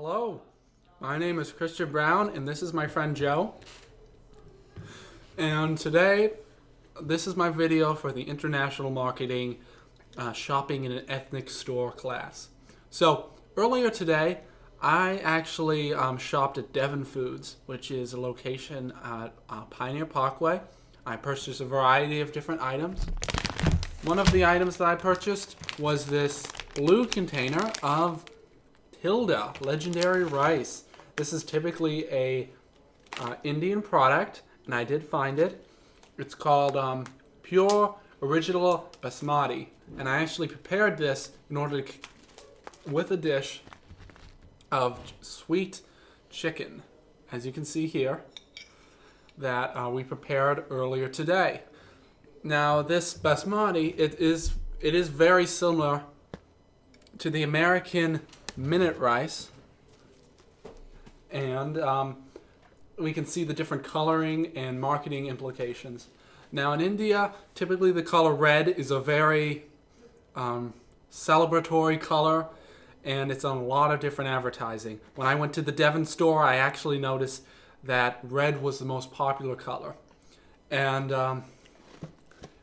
Hello, my name is Christian Brown, and this is my friend Joe. And today, this is my video for the International Marketing Shopping in an Ethnic Store class. So, earlier today, I actually shopped at Devon Foods, which is a location at Pioneer Parkway. I purchased a variety of different items. One of the items that I purchased was this blue container of Hilda legendary rice. This is typically a Indian product, and I did find it. It's called Pure Original Basmati, and I actually prepared this in order to with a dish of sweet chicken, as you can see here, that we prepared earlier today. Now, this basmati, it is very similar to the American minute rice, and we can see the different coloring and marketing implications. Now, in India, typically the color red is a very celebratory color, and it's on a lot of different advertising. When I went to the Devon store, I actually noticed that red was the most popular color. And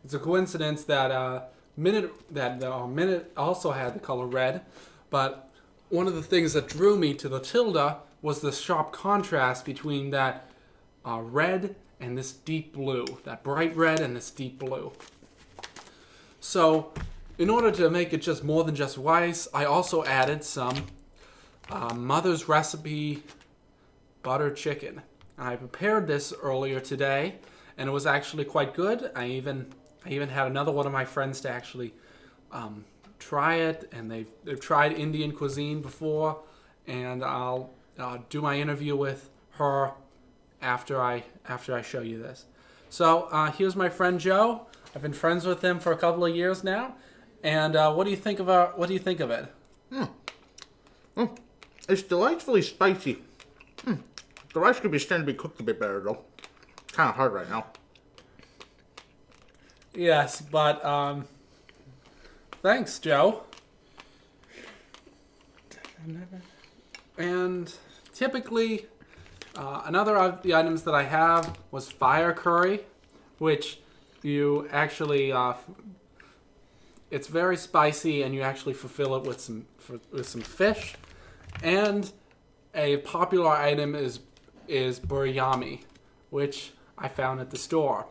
it's a coincidence that Minute also had the color red, but one of the things that drew me to the Tilda was the sharp contrast between that red and this deep blue, that bright red and this deep blue. So, in order to make it just more than just rice, I also added some Mother's Recipe butter chicken. I prepared this earlier today, and it was actually quite good. I even had another one of my friends to actually try it, and they've tried Indian cuisine before, and I'll do my interview with her after I show you this. So here's my friend Joe. I've been friends with him for a couple of years now, and what do you think of it? It's delightfully spicy. The rice could be starting to be cooked a bit better though. Kind of hard right now. Yes, but thanks, Joe. And typically, another of the items that I have was fire curry, which you actually, it's very spicy, and you actually fulfill it with some fish. And a popular item is biryani, which I found at the store.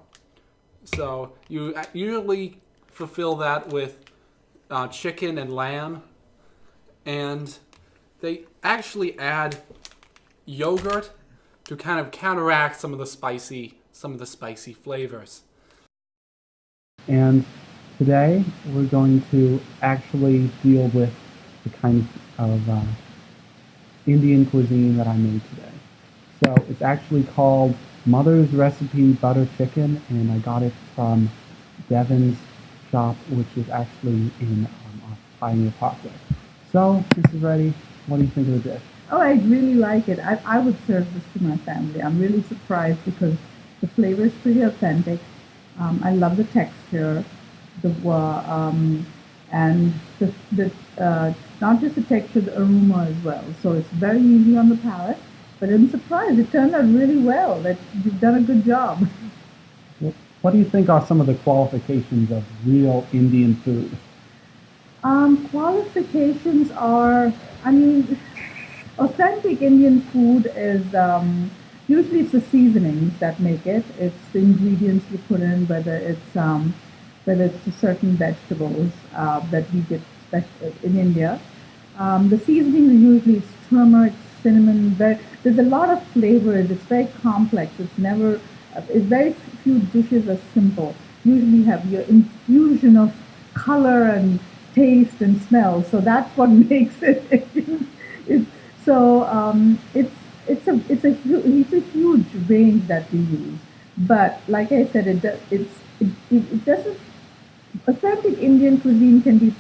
So you usually fulfill that with chicken and lamb, and they actually add yogurt to kind of counteract some of the spicy flavors. And today we're going to actually deal with the kind of Indian cuisine that I made today. So it's actually called Mother's Recipe Butter Chicken, and I got it from Devon's shop, which is actually in Pioneer Parkway. So this is ready. What do you think of the dish? Oh, I really like it. I would serve this to my family. I'm really surprised because the flavor is pretty authentic. I love the texture, and the not just the texture, the aroma as well. So it's very easy on the palate. But I'm surprised it turned out really well. That you've done a good job. What do you think are some of the qualifications of real Indian food? Qualifications are, authentic Indian food is usually it's the seasonings that make it. It's the ingredients you put in, whether it's the certain vegetables that we get in India. The seasonings usually it's turmeric, cinnamon. There's a lot of flavor. It's very complex. It's very few dishes are simple. Usually you have your infusion of color and taste and smell. So that's what makes it. It's a huge range that we use. But like I said, it doesn't. Authentic Indian cuisine can be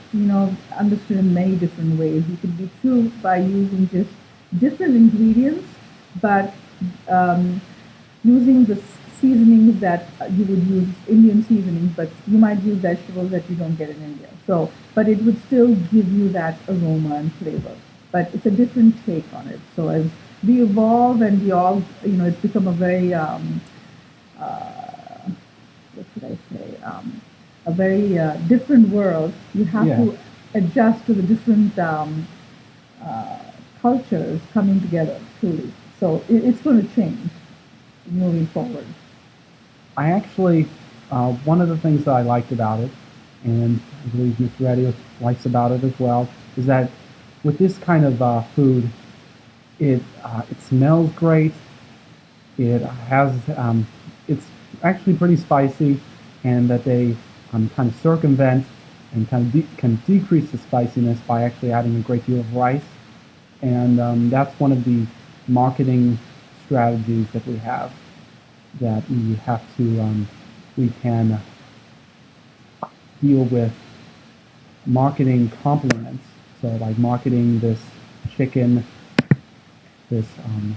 understood in many different ways. You can be true by using just different ingredients, but using the seasonings that you would use, Indian seasonings, but you might use vegetables that you don't get in India. So, but it would still give you that aroma and flavor. but it's a different take on it. So as we evolve and we all, it's become a very what should I say, a very different world. You have Yeah. to adjust to the different uh, cultures coming together, truly. So it's going to change moving forward. I actually, one of the things that I liked about it, and I believe Miss Reddy likes about it as well, is that with this kind of food, it smells great. It has it's actually pretty spicy, and that they kind of circumvent and kind of can decrease the spiciness by actually adding a great deal of rice, and that's one of the marketing strategies that we have. That we can deal with marketing compliments. So like marketing this chicken, this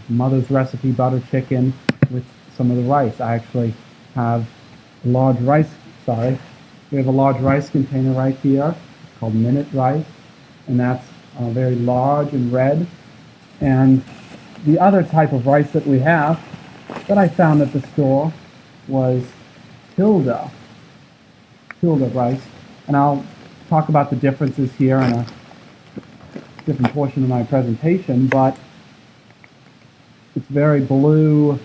mother's recipe butter chicken with some of the rice. I actually have a large rice, sorry, we have a large rice container right here called minute rice, and that's very large and red. And the other type of rice that we have that I found at the store was Hilda, Hilda rice. And I'll talk about the differences here in a different portion of my presentation, but it's very blue.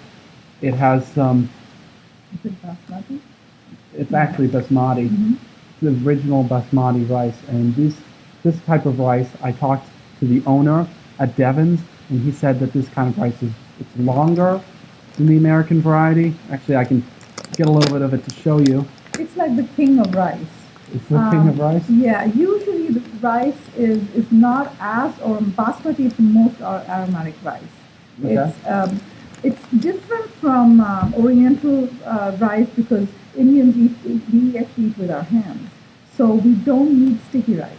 It has some, Is it basmati? it's actually basmati. Mm-hmm. It's the original basmati rice. And this type of rice, I talked to the owner at Devon's, and he said that this kind of rice it's longer than the American variety. Actually, I can get a little bit of it to show you. It's like the king of rice. It's the king of rice? Yeah, usually the rice is not as, or basmati is the most aromatic rice. Okay. It's different from Oriental rice because Indians we actually eat with our hands. So we don't need sticky rice.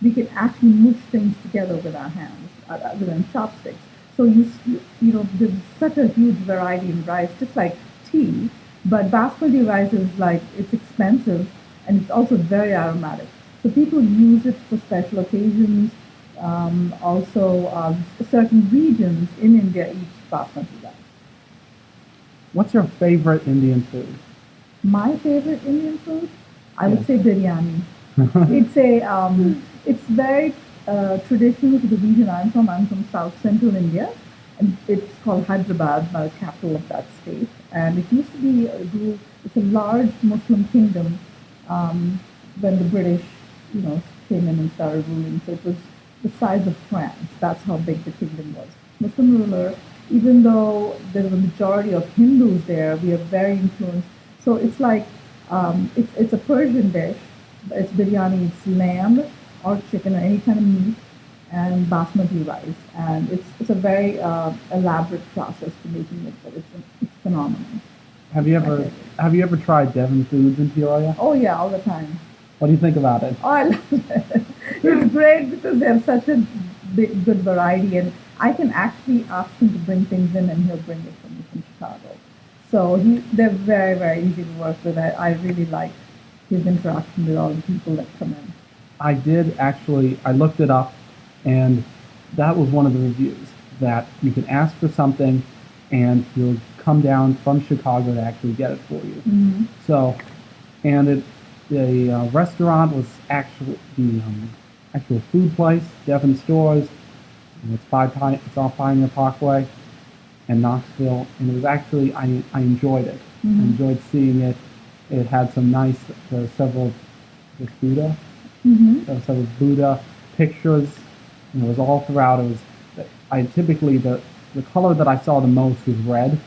We can actually mush things together with our hands, other than chopsticks. So there's such a huge variety in rice, just like tea. But basmati rice is like, it's expensive and it's also very aromatic. So people use it for special occasions. Also, certain regions in India eat basmati rice. What's your favorite Indian food? My favorite Indian food, I would Yes. say biryani. It's very traditional to the region I'm from. I'm from South Central India, and it's called Hyderabad, the capital of that state. And it used to be it's a large Muslim kingdom when the British, came in and started ruling. So it was the size of France. That's how big the kingdom was. Muslim ruler. Even though there was a majority of Hindus there, we are very influenced. So it's like it's a Persian dish. It's biryani. It's lamb or chicken or any kind of meat, and basmati rice. And it's a very elaborate process to making it, but it's phenomenal. Have you ever have you ever tried Devon Foods in Peoria? Oh yeah, all the time. What do you think about it? Oh, I love it. It's great because they have such a good variety, and I can actually ask him to bring things in, and he'll bring it from Chicago. So they're very, very easy to work with. I really like his interaction with all the people that come in. I did actually, I looked it up, and that was one of the reviews, that you can ask for something and he'll come down from Chicago to actually get it for you. Mm-hmm. So, and the restaurant was actually the actual food place, Devon Stores, and it's off Pioneer Parkway in Knoxville, and it was actually, I enjoyed it. Mm-hmm. I enjoyed seeing it. It had some nice, there were several, this Buddha, Mm-hmm. there were several Buddha pictures, and it was all throughout. It was, I typically, the color that I saw the most was red,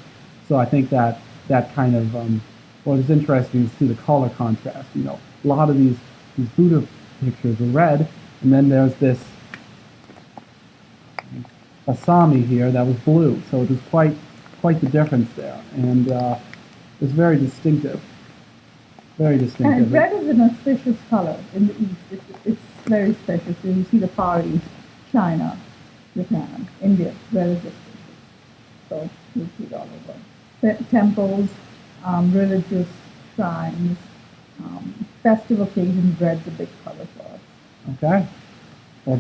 so I think that kind of, what was interesting is to see the color contrast. A lot of these Buddha pictures are red, and then there's this Asami here that was blue, so it was quite the difference there, and it's very distinctive. Very distinctive. And red is an auspicious color in the East. It's very special. So you see the Far East, China, Japan, India, red is auspicious. So you see it all over. Temples, religious shrines, festive occasions, red's a big color for us. Okay. Well,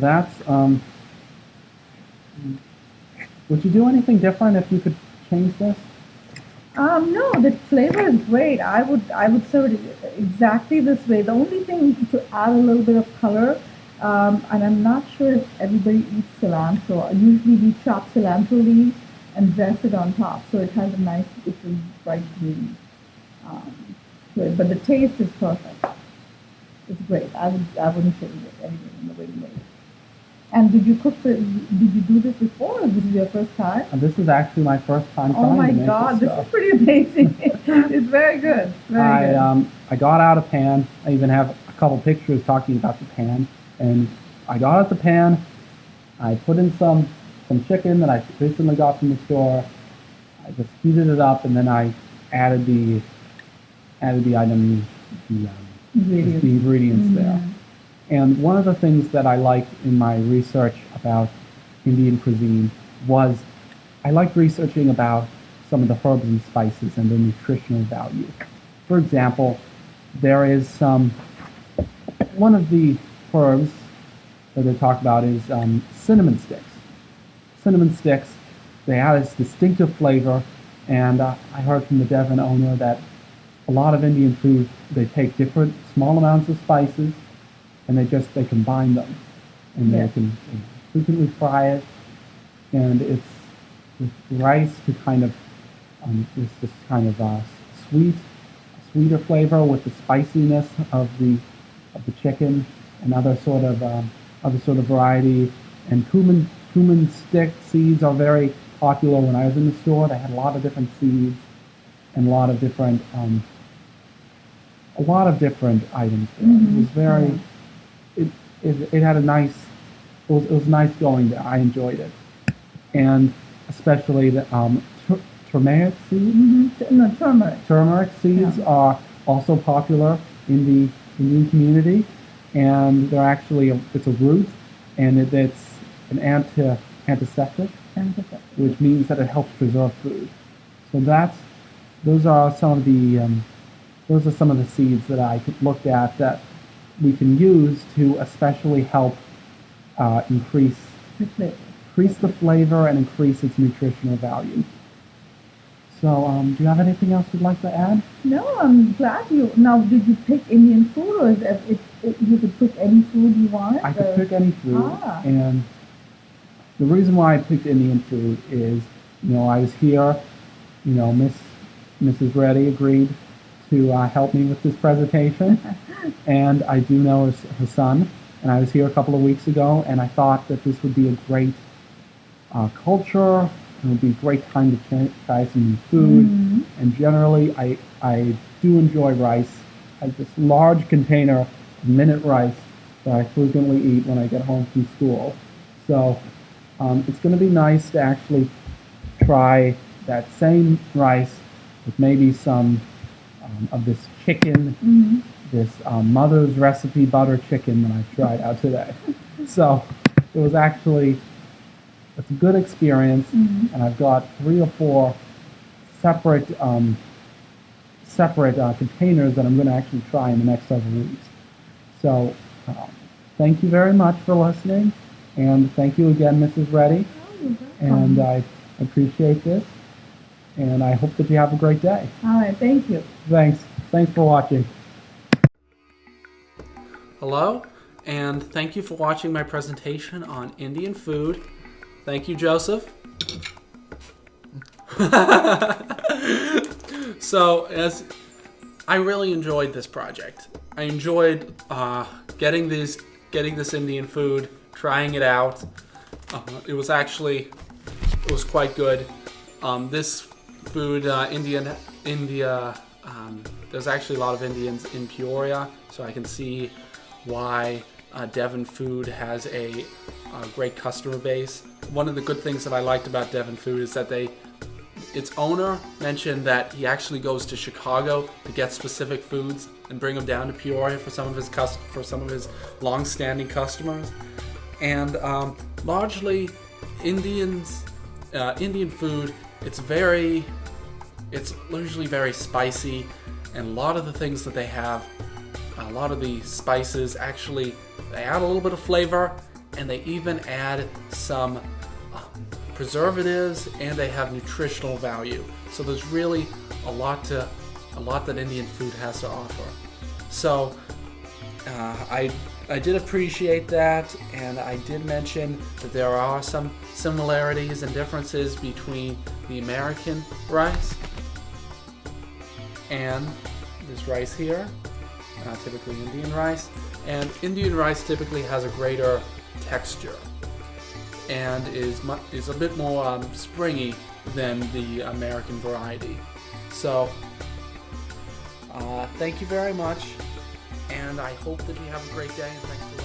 Would you do anything different if you could change this? No, the flavor is great. I would serve it exactly this way. The only thing to add a little bit of color, and I'm not sure if everybody eats cilantro. Usually we chop cilantro leaves and dress it on top, so it has a nice, it's a bright green to it. But the taste is perfect. It's great. I wouldn't change it anything in the way you made it. And did you cook did you do this before, or this is your first time? And this is actually my first time Oh trying my to make God, this this stuff. is pretty amazing. It's very good. Very good. I got out a pan. I even have a couple pictures talking about the pan. And I got out the pan. I put in some chicken that I recently got from the store. I just heated it up, and then I added the item, the ingredients there. And one of the things that I liked in my research about Indian cuisine was I liked researching about some of the herbs and spices and their nutritional value. For example, there is one of the herbs that they talk about is cinnamon sticks. Cinnamon sticks, they have this distinctive flavor, and I heard from the Devon owner that a lot of Indian food, they take different small amounts of spices and they combine them, and Yeah. they can frequently fry it, and it's with rice to kind of it's this kind of sweeter flavor with the spiciness of the chicken and other sort of variety. And cumin stick seeds are very popular. When I was in the store, they had a lot of different seeds and a lot of different items there. It was very it had a nice it was nice going there. I enjoyed it, and especially the turmeric seeds. No, turmeric. Turmeric seeds are also popular in the Indian community, and they're actually it's a root, and it's an antiseptic, which means that it helps preserve food. So those are some of the seeds that I looked at that we can use to especially help increase The flavor. the flavor and increase its nutritional value. So, do you have anything else you'd like to add? No, I'm glad you. Now, did you pick Indian food, or is it you could pick any food you want? I could pick any food, Ah. and the reason why I picked Indian food is, I was here, Mrs. Reddy agreed to help me with this presentation, and I do know her son, and I was here a couple of weeks ago, and I thought that this would be a great culture. It would be a great time to try some new food, and generally I do enjoy rice. I have this large container of minute rice that I frequently eat when I get home from school. So it's going to be nice to actually try that same rice with maybe some of this chicken, this mother's recipe butter chicken that I tried out today. So it was it's a good experience, and I've got 3 or 4 separate containers that I'm going to actually try in the next several weeks. So thank you very much for listening, and thank you again, Mrs. Reddy, and I appreciate this, and I hope that you have a great day. All right, thank you. Thanks for watching. Hello, and thank you for watching my presentation on Indian food. Thank you, Joseph. So, I really enjoyed this project. I enjoyed getting this Indian food, trying it out. It was quite good. This food, India. There's actually a lot of Indians in Peoria, so I can see why Devon Food has a great customer base. One of the good things that I liked about Devon Food is that its owner mentioned that he actually goes to Chicago to get specific foods and bring them down to Peoria for some of his long-standing customers. And largely, Indian food, it's usually very spicy, and a lot of the things that they have, a lot of the spices actually, they add a little bit of flavor, and they even add some preservatives and they have nutritional value. So there's really a lot that Indian food has to offer. So I did appreciate that, and I did mention that there are some similarities and differences between the American rice and this rice here, typically Indian rice. And Indian rice typically has a greater texture and is a bit more springy than the American variety. So thank you very much, and I hope that you have a great day, and thanks for watching.